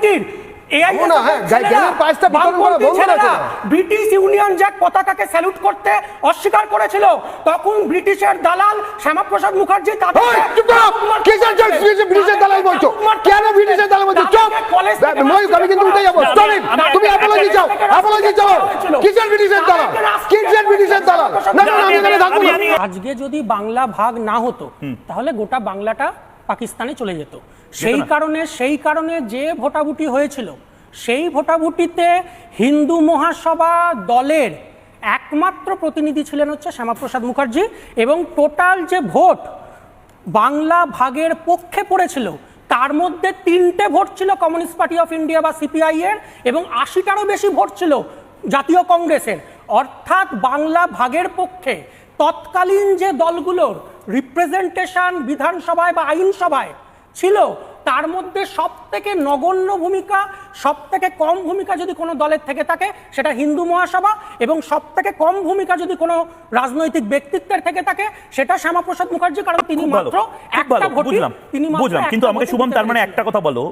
রাজনীতির British union Jack পতাকাকে salute করতে অস্বীকার করেছিল, তখন ব্রিটিশের দালাল শ্যামাপ্রসাদ মুখার্জি আজকে যদি বাংলা ভাগ না হতো তাহলে গোটা বাংলাটা পাকিস্তানে চলে যেত। সেই কারণে যে ভোটাভুটি হয়েছিল, সেই ভোটাভুটিতে হিন্দু মহাসভা দলের একমাত্র প্রতিনিধি ছিলেন হচ্ছে শ্যামাপ্রসাদ মুখার্জি, এবং টোটাল যে ভোট বাংলা ভাগের পক্ষে পড়েছিল তার মধ্যে 3টে ভোট ছিল কমিউনিস্ট পার্টি অফ ইন্ডিয়া বা সিপিআই এর, এবং 80টারও বেশি ভোট ছিল জাতীয় কংগ্রেসের। অর্থাৎ বাংলা ভাগের পক্ষে তৎকালীন যে দলগুলোর রিপ্রেজেন্টেশন বিধানসভায় বা আইনসভায় ছিল তার মধ্যে সবথেকে নগণ্য ভূমিকা, সবথেকে কম ভূমিকা যদি কোনো দলের থেকে থাকে সেটা হিন্দু মহাসভা, এবং সবথেকে কম ভূমিকা যদি কোনো রাজনৈতিক ব্যক্তিত্বের থেকে থাকে সেটা শ্যামাপ্রসাদ মুখার্জি, কারণ তিনি মাত্র একটা ভোট তিনি বুঝলাম। কিন্তু আমাকে শুভম তার মানে একটা কথা বলো,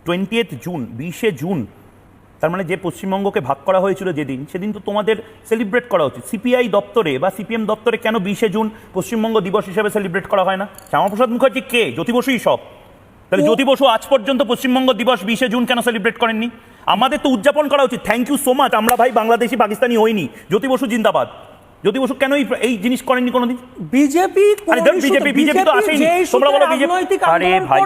20 জুন 20 জুন তার মানে যে পশ্চিমবঙ্গকে ভাগ করা হয়েছিল যেদিন, সেদিন তো তোমাদের সেলিব্রেট করা উচিত। সিপিআই দপ্তরে বা সিপিএম দপ্তরে কেন 20 জুন পশ্চিমবঙ্গ দিবস হিসেবে সেলিব্রেট করা হয় না? শ্যামাপ্রসাদ মুখার্জি কে? জ্যোতি বসুই সব। তাহলে জ্যোতি বসু আজ পর্যন্ত পশ্চিমবঙ্গ দিবস 20 জুন কেন সেলিব্রেট করেননি? আমাদের তো উদযাপন করা উচিত। থ্যাংক ইউ সো মাচ, আমরা ভাই বাংলাদেশি পাকিস্তানি হইনি। জ্যোতি বসু জিন্দাবাদ। জ্যোতি বসু কেন এই জিনিস করেননি কোনোদিন? বিজেপি তো আসেনি, তোমরা বলো বিজেপি। আরে ভাই,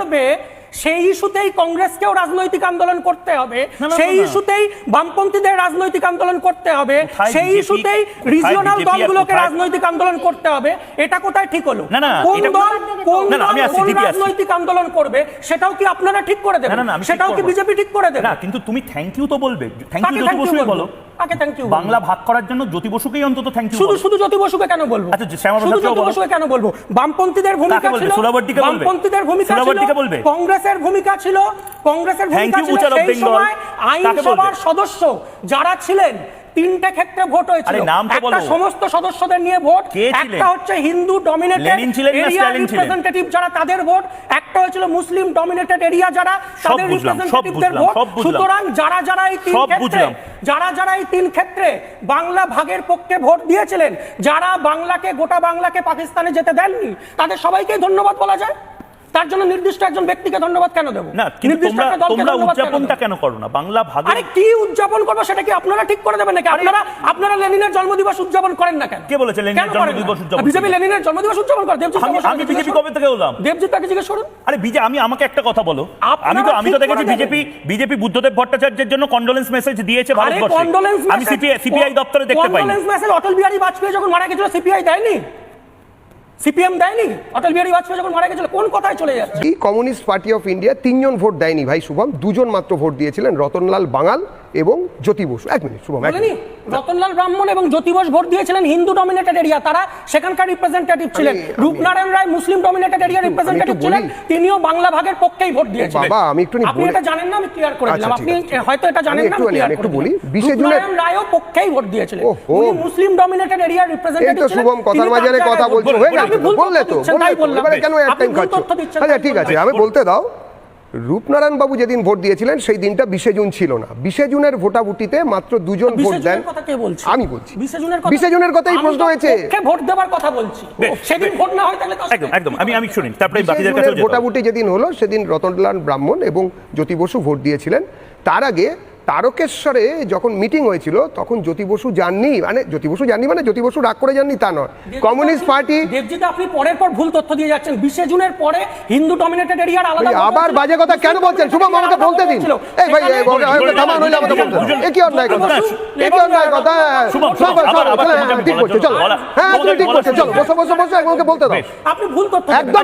সেই ইস্যুতেই কংগ্রেসকেও রাজনৈতিক আন্দোলন করতে হবে, সেই ইস্যুতেই বামপন্থীদের রাজনৈতিক আন্দোলন করতে হবে, সেই ইস্যুতেই রিজিওনাল দলগুলোকে রাজনৈতিক আন্দোলন করতে হবে। এটা কোথায় ঠিক হলো? কোন রাজনৈতিক আন্দোলন করবে সেটাও কি আপনারা ঠিক করে দেবেন? সেটাও কি বিজেপি ঠিক করে দেবে? না, কিন্তু তুমি থ্যাংক ইউ তো বলবে। থ্যাংক ইউ জ্যোতি বসুই বলো। আগে থ্যাংক ইউ। বাংলা ভাগ করার জন্য জ্যোতি বসুকেই অন্তত থ্যাংক ইউ। শুধু জ্যোতি বসুকে কেন বলবো? আচ্ছা, শ্যামাপ্রসাদ বসুকে কেন বলবো? বামপন্থীদের ভূমিকা ছিল, বামপন্থীদের ভূমিকা ছিল, কংগ্রেসের ভূমিকা ছিল, কংগ্রেসের ভূমিকা ছিল। সেই সময় আইনসভার সদস্য যারা ছিলেন 3টে ক্ষেত্রে ভোট হয়েছিল। একটা সমস্ত সদস্যদের নিয়ে ভোট, একটা হচ্ছে হিন্দু ডমিনেটেড এরিয়া রিপ্রেজেন্টেটিভ যারা তাদের ভোট, একটা হয়েছিল মুসলিম ডমিনেটেড এরিয়া যারা তাদের রিপ্রেজেন্টেটিভদের ভোট। সুতরাং যারা এই 3 ক্ষেত্রে বাংলা ভাগের পক্ষে ভোট দিয়েছিলেন, যারা গোটা বাংলাকে পাকিস্তানে যেতে দেননি, তাদের সবাইকে ধন্যবাদ বলা যায়। তার জন্য নির্দিষ্ট একজন ব্যক্তিকে ধন্যবাদ কেন দেব? না, কিন্তু তোমরা উদযাপনটা কেন করো না বাংলা ভাগে? আরে কি উদযাপন করব সেটা কি আপনারা ঠিক করে দেবেন নাকি? আপনারা লেনিনের জন্মদিবস উদযাপন করেন না কেন? কে বলেছে লেনিনের জন্মদিবস উদযাপন? বিজেপি লেনিনের জন্মদিবস উদযাপন করে। দেবজিৎ, আমি বিজেপি কবে থেকে হলাম? দেবজিৎ তাকে জিজ্ঞেস করুন। আরে আমি আমাকে একটা কথা বলো, আমি তো দেখেছি বিজেপি বুদ্ধদেব ভট্টাচার্যের জন্য কন্ডোলেন্স মেসেজ দিয়েছে ভারতবর্ষে। আমি সিপিআই দপ্তরে দেখতে পাই। কন্ডোলেন্স মেসেজ অটল বিহারী বাজপেয়ী যখন মারা গেছিল সিপিআই দেয়নি, সিপিএম দেয়নি? অটল বিহারী বাজপেয়ী যখন মারা গেছিল কোন কথায় চলে যাচ্ছে? এই কমিউনিস্ট পার্টি অফ ইন্ডিয়া 3 জন ভোট দেয়নি ভাই শুভম, 2 জন মাত্র ভোট দিয়েছিলেন, রতনলাল বাঙাল এবং জ্যোতি বসু। এক মিনিট শুভম, রতনলাল ব্রাহ্মণ এবং জ্যোতি বসু ভোট দিয়েছিলেন হিন্দু ডমিনেটেড এরিয়া, তারা সেখানকার রিপ্রেজেন্টেটিভ ছিলেন। রূপনারায়ণ রায় মুসলিম ডমিনেটেড এরিয়া রিপ্রেজেন্টেটিভ ছিলেন, তিনিও বাংলা ভাগের পক্ষেই ভোট দিয়েছিলেন। বাবা আমি একটু আপনি এটা জানেন না, আমি ক্লিয়ার করে দিলাম। আপনি হয়তো এটা জানেন না, আমি একটু বলি। 20 জুনে রূপনারায়ণ রায়ও পক্ষেই ভোট দিয়েছিলেন, উনি মুসলিম ডমিনেটেড এরিয়া রিপ্রেজেন্টেটিভ ছিলেন। এই তো শুভম কথার মাঝে কথা বলছো, হয়ে গেল, বললে তো এবারে কেন এক টাইম খাচ্ছ? আচ্ছা ঠিক আছে, আমি বলতে দাও। রূপনারায়ণ বাবু যেদিন ভোট দিয়েছিলেন সেই দিনটা 20 জুন ছিল না। 20 জুনের ভোটাভুটিতে মাত্র 2 জন ভোট দেন। আমি বলছি 20 জুনের কথাই প্রশ্ন হয়েছে। ভোট দেওয়ার কথা বলছি, সেদিন ভোট না হয় তাহলে একদম আমি শুনি। তারপরে বাকিদের কাছে ভোটাভুটি যেদিন হলো সেদিন রতনলাল ব্রাহ্মণ এবং জ্যোতি বসু ভোট দিয়েছিলেন। তার আগে তারকেশ্বরে যখন মিটিং হয়েছিল তখন জ্যোতি বসু যাননি, মানে জ্যোতি বসু রাগ করে যাননি তা নয়। কমিউনিস্ট পার্টি দেবজিৎ আপনি পরের পর ভুল তথ্য দিয়ে যাচ্ছেন। 20 জুনের পরে হিন্দু ডমিনেটেড এরিয়ার আলাদা আবার বাজে কথা কেন বলছেন শুভম? আমাকে বলতে দিন। এই ভাই থামান হইলে আমাকে বলতে দিন। এ কি অন্যায় কথা? ঠিক করছে, চলো। হ্যাঁ তুমি ঠিক করছো, চলো বসো আমাকে বলতে দাও। আপনি ভুল তথ্য একদম